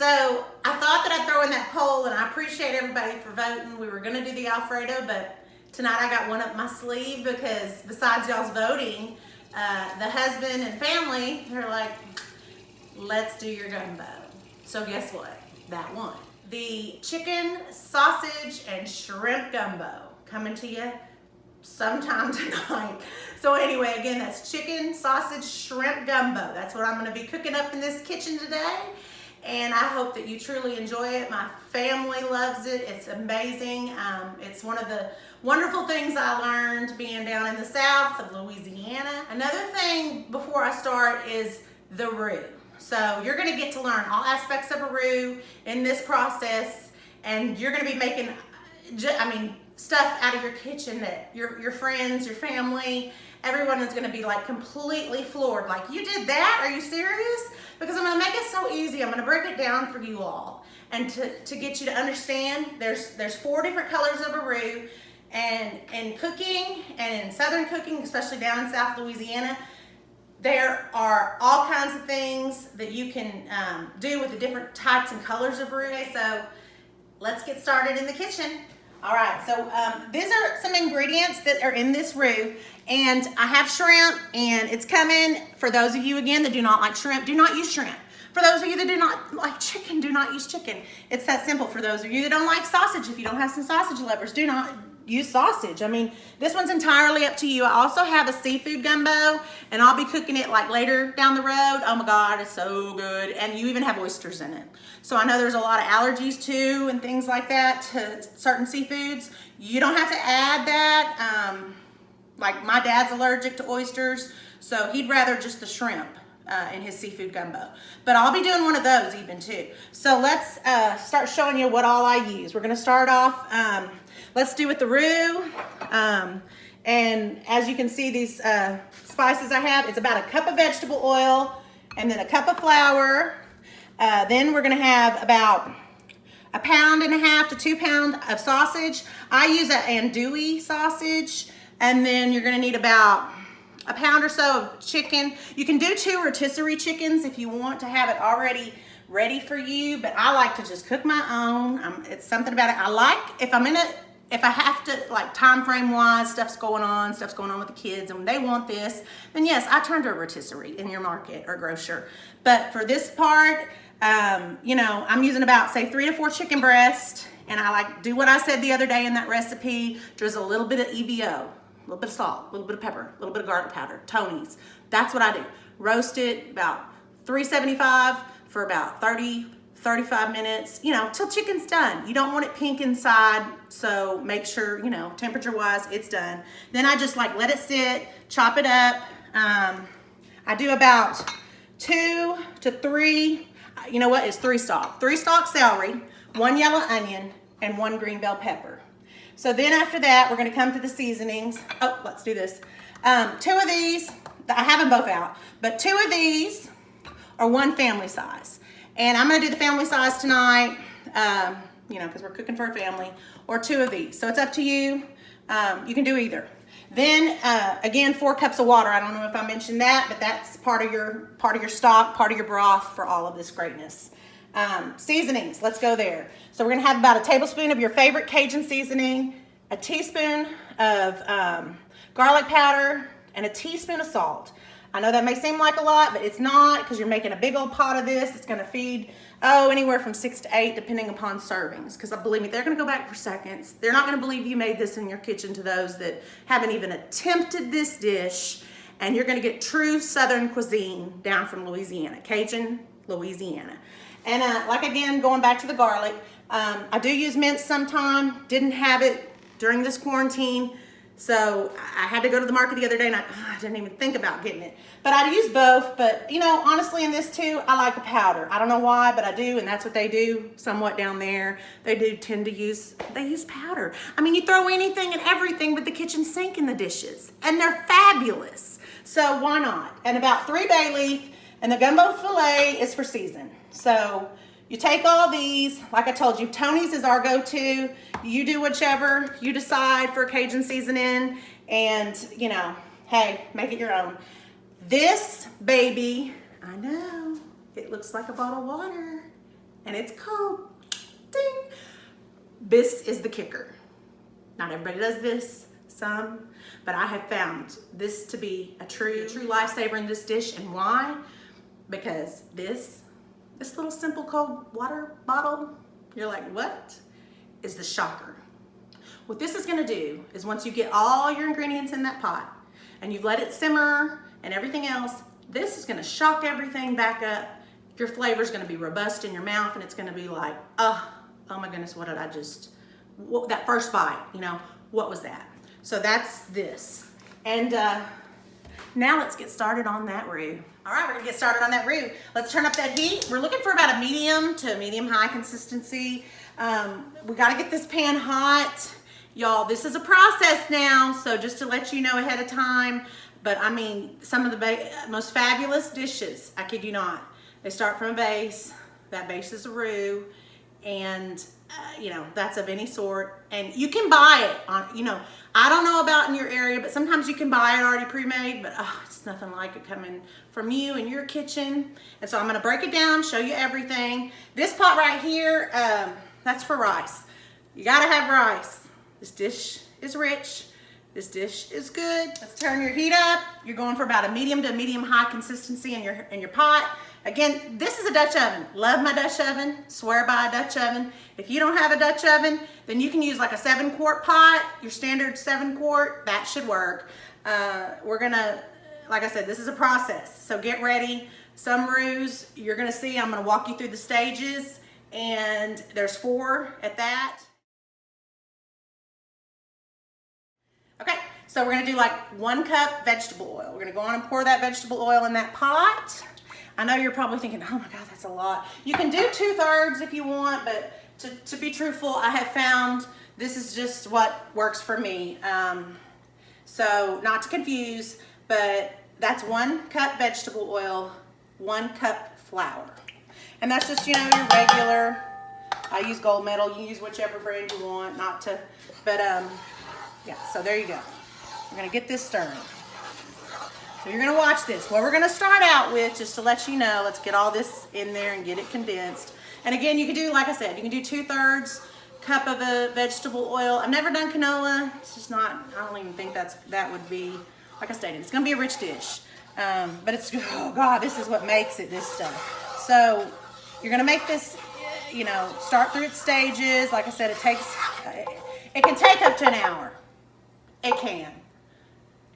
So I thought that I'd throw in that poll, and I appreciate everybody for voting. We were gonna do the Alfredo, but tonight I got one up my sleeve because besides y'all's voting, the husband and family, they're like, let's do your gumbo. So guess what? That won. The chicken, sausage, and shrimp gumbo coming to you sometime tonight. So anyway, again, that's chicken, sausage, shrimp gumbo. That's what I'm gonna be cooking up in this kitchen today. And I hope that you truly enjoy it. My family loves it. It's amazing. It's one of the wonderful things I learned being down in the south of Louisiana. Another thing before I start is the roux. So you're gonna get to learn all aspects of a roux in this process, and you're gonna be making, stuff out of your kitchen that your friends, your family, everyone is gonna be like completely floored. Like, you did that? Are you serious? Because I'm gonna make it so easy. I'm gonna break it down for you all. And to get you to understand, there's 4 different colors of a roux. And in cooking and in Southern cooking, especially down in South Louisiana, there are all kinds of things that you can do with the different types and colors of roux. So let's get started in the kitchen. All right, so these are some ingredients that are in this roux, and I have shrimp, and it's coming. For those of you, again, that do not like shrimp, do not use shrimp. For those of you that do not like chicken, do not use chicken. It's that simple. For those of you that don't like sausage, if you don't have some sausage lovers, do not use sausage. I mean, this one's entirely up to you. I also have a seafood gumbo, and I'll be cooking it like later down the road. Oh my God, it's so good. And you even have oysters in it. So I know there's a lot of allergies too and things like that to certain seafoods. You don't have to add that. Like my dad's allergic to oysters, so he'd rather just the shrimp in his seafood gumbo. But I'll be doing one of those even too. So let's start showing you what all I use. We're gonna start off, let's do with the roux. And as you can see, these spices I have, it's about a cup of vegetable oil and then a cup of flour. Then we're gonna have about 1.5 pounds to 2 pounds of sausage. I use an andouille sausage. And then you're gonna need about 1 pound or so of chicken. You can do 2 rotisserie chickens if you want to have it already ready for you, but I like to just cook my own. It's something about it. I like, if I have to, like time frame wise, stuff's going on with the kids and they want this, then yes, I turn to a rotisserie in your market or grocer. But for this part, I'm using about, say, 3 to 4 chicken breasts, and I like do what I said the other day in that recipe. There's a little bit of EBO, a little bit of salt, a little bit of pepper, a little bit of garlic powder, Tony's. That's what I do. Roast it about 375 for about 35 minutes, till chicken's done. You don't want it pink inside, so make sure, temperature wise, it's done. Then I just let it sit, chop it up. I do about 2 to 3, it's 3 stalk. 3 stalk celery, 1 yellow onion, and 1 green bell pepper. So then after that, we're gonna come to the seasonings. Oh, let's do this. 2 of these, I have them both out, but 2 of these are 1 family size. And I'm gonna do the family size tonight, because we're cooking for a family, or 2 of these. So it's up to you. You can do either. Then, again, 4 cups of water. I don't know if I mentioned that, but that's part of your stock, part of your broth for all of this greatness. Seasonings, let's go there. So we're gonna have about a tablespoon of your favorite Cajun seasoning, a teaspoon of garlic powder, and a teaspoon of salt. I know that may seem like a lot, but it's not, because you're making a big old pot of this. It's gonna feed, anywhere from 6 to 8, depending upon servings. Because believe me, they're gonna go back for seconds. They're not gonna believe you made this in your kitchen to those that haven't even attempted this dish. And you're gonna get true Southern cuisine down from Louisiana, Cajun, Louisiana. And again, going back to the garlic, I do use mince sometime. Didn't have it during this quarantine. So I had to go to the market the other day, and I didn't even think about getting it. But I use both, but honestly in this too, I like a powder. I don't know why, but I do, and that's what they do somewhat down there. They do tend to use powder. I mean, you throw anything and everything but the kitchen sink in the dishes, and they're fabulous. So why not? And about 3 bay leaf, and the gumbo filet is for season. So you take all these, like I told you, Tony's is our go-to. You do whichever you decide for Cajun seasoning, and hey, make it your own. This baby, I know, it looks like a bottle of water. and it's called, ding, this is the kicker. Not everybody does this, some, but I have found this to be a true lifesaver in this dish. And why? Because this little simple cold water bottle, you're like, what? Is the shocker. What this is gonna do is once you get all your ingredients in that pot and you've let it simmer and everything else, this is gonna shock everything back up. Your flavor's gonna be robust in your mouth, and it's gonna be like, oh my goodness, what did I just, that first bite, you know, what was that? So that's this. And now let's get started on that roux. All right, we're gonna get started on that roux. Let's turn up that heat. We're looking for about a medium to medium high consistency. We gotta get this pan hot. Y'all, this is a process now, so just to let you know ahead of time, but I mean, some of the most fabulous dishes, I kid you not, they start from a base. That base is a roux, and you know, that's of any sort, and you can buy it on, you know, I don't know about in your area, but sometimes you can buy it already pre-made, but it's nothing like it coming from you in your kitchen. And so I'm gonna break it down, show you everything. This pot right here, that's for rice. You gotta have rice. This dish is rich. This dish is good. Let's turn your heat up. You're going for about a medium to medium high consistency in your pot. Again, this is a Dutch oven. Love my Dutch oven. Swear by a Dutch oven. If you don't have a Dutch oven, then you can use like a 7-quart pot, your standard 7-quart. That should work. We're gonna, like I said, this is a process. So get ready. Some roux, you're gonna see, I'm gonna walk you through the stages, and there's 4 at that. Okay, so we're gonna do like 1 cup vegetable oil. We're gonna go on and pour that vegetable oil in that pot. I know you're probably thinking, oh my God, that's a lot. You can do 2/3 if you want, but to be truthful, I have found this is just what works for me. So not to confuse, but that's 1 cup vegetable oil, 1 cup flour. And that's just, you know, your regular, I use Gold Medal, you can use whichever brand you want, not to, but yeah, so there you go. We're gonna get this stirring. So you're gonna watch this. What we're gonna start out with, just to let you know, let's get all this in there and get it condensed. And again, you can do, like I said, you can do 2/3 cup of a vegetable oil. I've never done canola. It's just not, I don't even think that would be, like I stated, it's gonna be a rich dish. But it's, oh God, this is what makes it, this stuff. So you're gonna make this, you know, start through its stages. Like I said, it can take up to an hour. It can,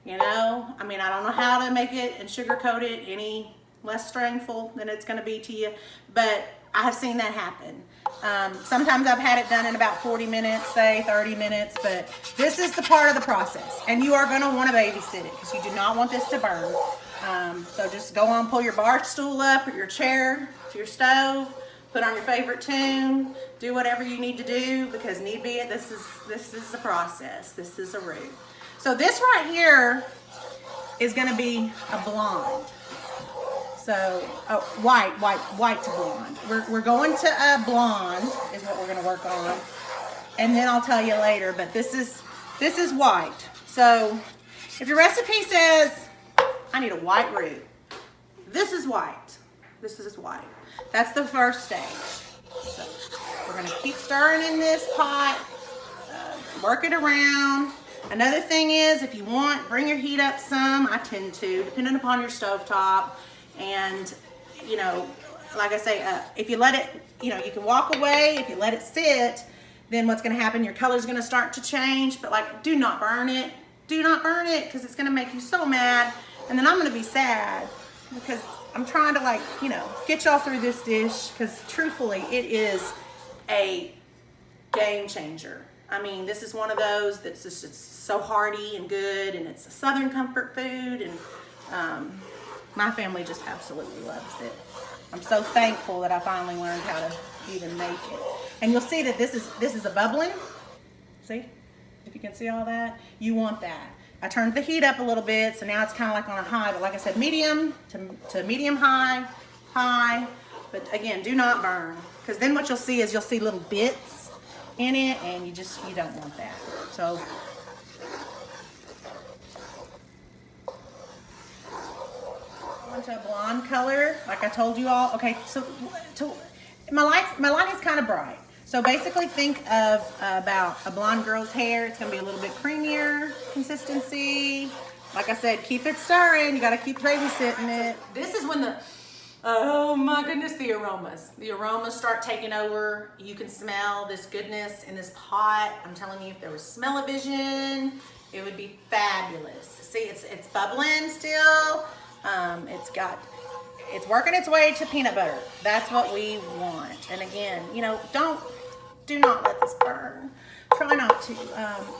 you know, I mean, I don't know how to make it and sugarcoat it any less strainful than it's going to be to you, but I have seen that happen. Sometimes I've had it done in about 40 minutes, say 30 minutes, but this is the part of the process, and you are going to want to babysit it because you do not want this to burn. So just go on, pull your bar stool up or your chair to your stove, put on your favorite tune, do whatever you need to do, because need be it, this is the process. This is a roux. So this right here is gonna be a blonde. So, white to blonde. We're going to a blonde is what we're gonna work on. And then I'll tell you later, but this is white. So if your recipe says, I need a white roux, this is white. This is white. That's the first stage. So we're gonna keep stirring in this pot, work it around. Another thing is, if you want, bring your heat up some. I tend to, depending upon your stovetop. And, you know, like I say, if you let it, you know, you can walk away. If you let it sit, then what's gonna happen, your color's gonna start to change. But like, do not burn it. Do not burn it, because it's gonna make you so mad. And then I'm gonna be sad because I'm trying to, like, you know, get y'all through this dish, because truthfully, it is a game changer. I mean, this is one of those that's just, it's so hearty and good, and it's a Southern comfort food, and my family just absolutely loves it. I'm so thankful that I finally learned how to even make it. And you'll see that this is a bubbling. See, if you can see all that, you want that. I turned the heat up a little bit, so now it's kind of like on a high, but like I said, medium to medium high, but again, do not burn, because then what you'll see is you'll see little bits in it, and you don't want that. So onto a blonde color, like I told you all. Okay, so My light is kind of bright. So basically think of about a blonde girl's hair. It's gonna be a little bit creamier consistency. Like I said, keep it stirring. You gotta keep babysitting it. This is when oh my goodness, the aromas. The aromas start taking over. You can smell this goodness in this pot. I'm telling you, if there was smell-o-vision, it would be fabulous. See, it's bubbling still. It's working its way to peanut butter. That's what we want. And again, you know, do not let this burn. Try not to.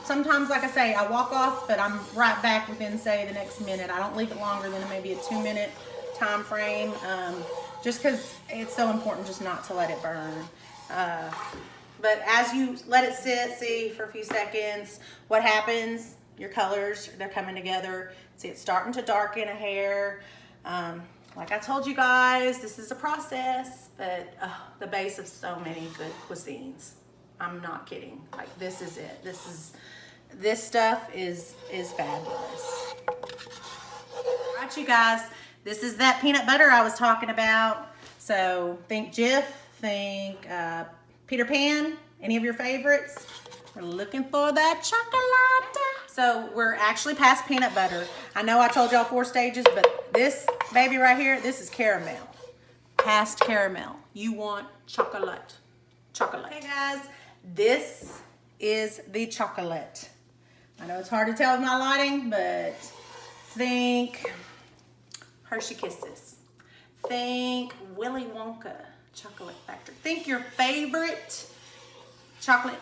Sometimes, like I say, I walk off, but I'm right back within, say, the next minute. I don't leave it longer than maybe a 2-minute time frame, just because it's so important just not to let it burn. But as you let it sit, see, for a few seconds, what happens? Your colors, they're coming together. See, it's starting to darken a hair. Like I told you guys, this is a process, but the base of so many good cuisines. I'm not kidding. Like, this is it. This stuff is fabulous. All right, you guys, this is that peanut butter I was talking about. So think Jif, think Peter Pan, any of your favorites. We're looking for that chocolate. So we're actually past peanut butter. I know I told y'all 4 stages, but this baby right here, this is caramel. Past caramel. You want chocolate. Chocolate. Hey guys, this is the chocolate. I know it's hard to tell with my lighting, but think Hershey Kisses. Think Willy Wonka Chocolate Factory. Think your favorite chocolate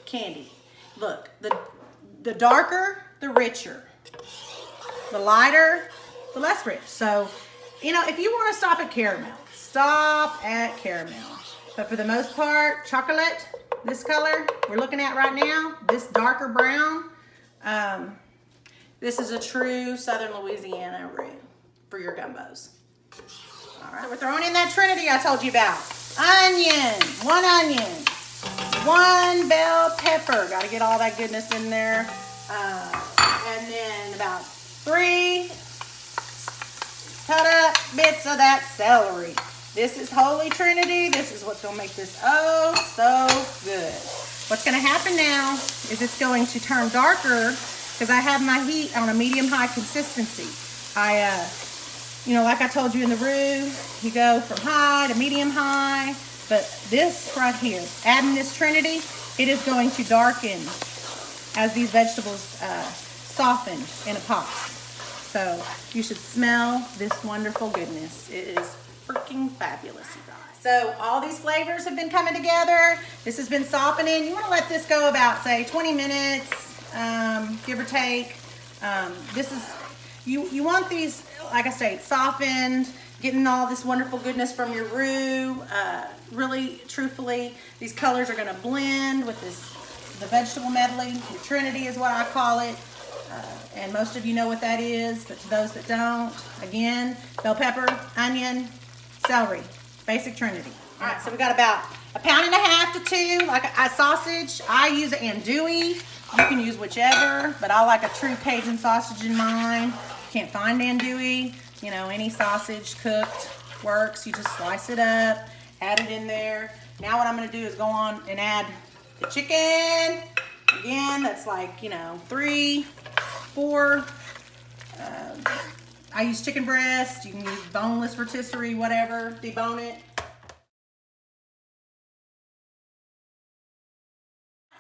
candy. Look, the darker, the richer. The lighter, the less rich. So, you know, if you want to stop at caramel, stop at caramel. But for the most part, chocolate, this color we're looking at right now, this darker brown, this is a true Southern Louisiana roux for your gumbos. All right, so we're throwing in that trinity I told you about. Onion, 1 bell pepper. Got to get all that goodness in there. And then about 3 cut up bits of that celery. This is Holy Trinity. This is what's going to make this oh so good. What's going to happen now is it's going to turn darker because I have my heat on a medium-high consistency. You know, like I told you in the roux, you go from high to medium-high. But this right here, adding this Trinity, it is going to darken as these vegetables soften in a pot. So you should smell this wonderful goodness. It is freaking fabulous, you guys. So all these flavors have been coming together. This has been softening. You want to let this go about, say, 20 minutes, give or take. This is, you want these, like I say, softened, getting all this wonderful goodness from your roux. Really, truthfully, these colors are going to blend with the vegetable medley. The Trinity is what I call it. And most of you know what that is, but to those that don't, again, bell pepper, onion, celery, basic Trinity. All right, so we got about 1.5 to 2 pounds, like a sausage. I use an andouille. You can use whichever, but I like a true Cajun sausage in mine. Can't find andouille. You know, any sausage cooked works. You just slice it up, add it in there. Now what I'm going to do is go on and add the chicken. Again, that's like, you know, 3, 4. I use chicken breast. You can use boneless rotisserie, whatever. Debone it.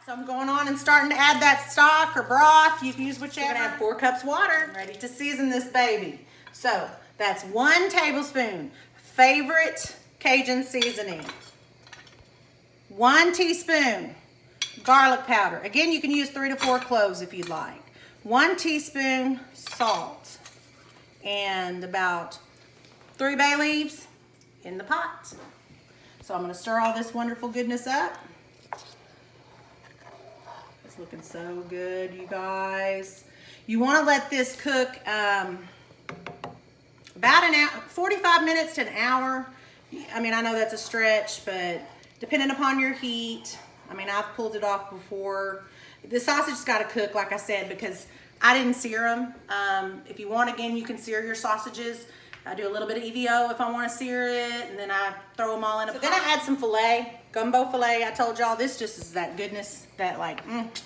So I'm going on and starting to add that stock or broth. You can use whichever. I'm going to add 4 cups water. I'm ready to season this baby. So that's 1 tablespoon favorite Cajun seasoning. 1 teaspoon garlic powder. Again, you can use 3 to 4 cloves if you'd like. 1 teaspoon salt. And about 3 bay leaves in the pot. So I'm going to stir all this wonderful goodness up. It's looking so good, you guys. You want to let this cook about an hour, 45 minutes to an hour. I mean, I know that's a stretch, but depending upon your heat, I mean, I've pulled it off before. The sausage's got to cook, like I said, because I didn't sear them. If you want, again, you can sear your sausages. I do a little bit of EVO if I want to sear it, and then I throw them all in a pot. Then I add some filet, gumbo filet. I told y'all this just is that goodness that like,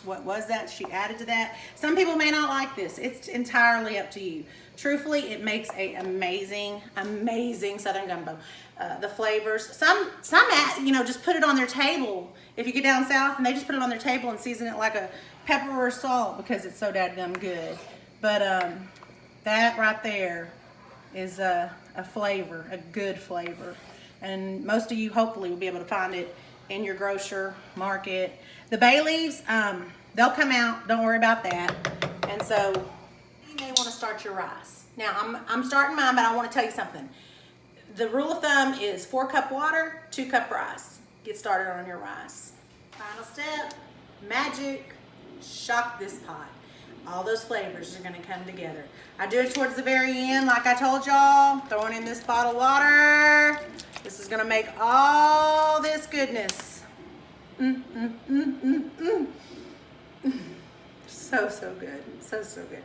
what was that she added to that? Some people may not like this. It's entirely up to you. Truthfully, it makes a amazing Southern gumbo. The flavors, some just put it on their table. If you get down south and they just put it on their table and season it like a pepper or salt because it's so dadgum good. But that right there is a flavor, a good flavor. And most of you hopefully will be able to find it in your grocer market. The bay leaves, they'll come out, don't worry about that. And so you may want to start your rice. Now I'm starting mine, but I want to tell you something. The rule of thumb is 4 cup water, 2 cup rice. Get started on your rice. Final step, magic, shock this pot. All those flavors are gonna come together. I do it towards the very end, like I told y'all, throwing in this bottle of water. This is gonna make all this goodness. So good, so good.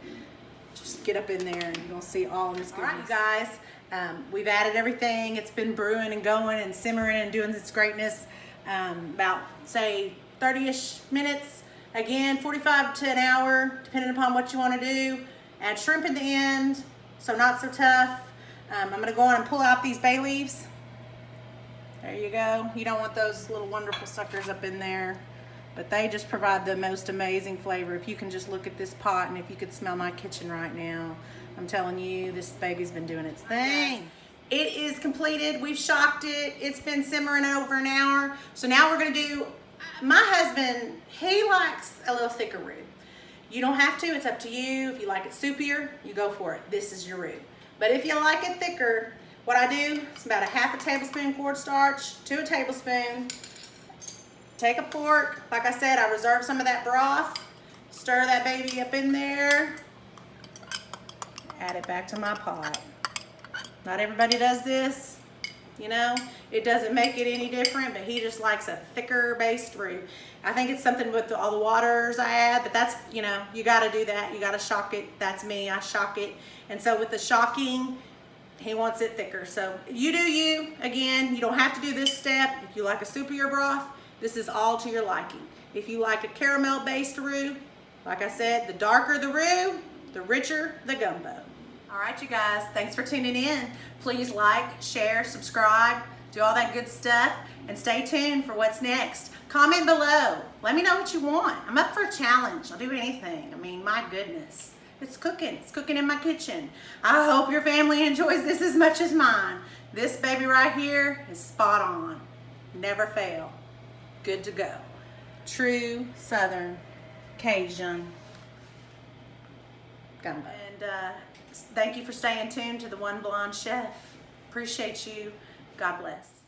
Just get up in there and you're gonna see all this goodness. All right, you guys, we've added everything. It's been brewing and going and simmering and doing its greatness about, say, 30-ish minutes. Again, 45 to an hour, depending upon what you want to do. Add shrimp at the end, so not so tough. I'm going to go on and pull out these bay leaves. There you go. You don't want those little wonderful suckers up in there, but they just provide the most amazing flavor. If you can just look at this pot and if you could smell my kitchen right now, I'm telling you, this baby's been doing its thing. It is completed. We've shocked it. It's been simmering over an hour. So now we're going to do, my husband, he likes a little thicker roux. You don't have to, it's up to you. If you like it soupier, you go for it. This is your roux. But if you like it thicker, what I do is about a half a tablespoon cornstarch to a tablespoon. Take a fork. Like I said, I reserve some of that broth. Stir that baby up in there. Add it back to my pot. Not everybody does this. You know, it doesn't make it any different, but he just likes a thicker based roux. I think it's something with all the waters I add, but that's, you know, you got to do that. You got to shock it. That's me. I shock it. And so with the shocking, he wants it thicker. So you do you. Again, you don't have to do this step. If you like a soupier broth, this is all to your liking. If you like a caramel based roux, like I said, the darker the roux, the richer the gumbo. All right, you guys, thanks for tuning in. Please like, share, subscribe, do all that good stuff, and stay tuned for what's next. Comment below. Let me know what you want. I'm up for a challenge. I'll do anything. I mean, my goodness. It's cooking. It's cooking in my kitchen. I hope your family enjoys this as much as mine. This baby right here is spot on. Never fail. Good to go. True Southern Cajun gumbo. And thank you for staying tuned to the One Blonde Chef. Appreciate you. God bless.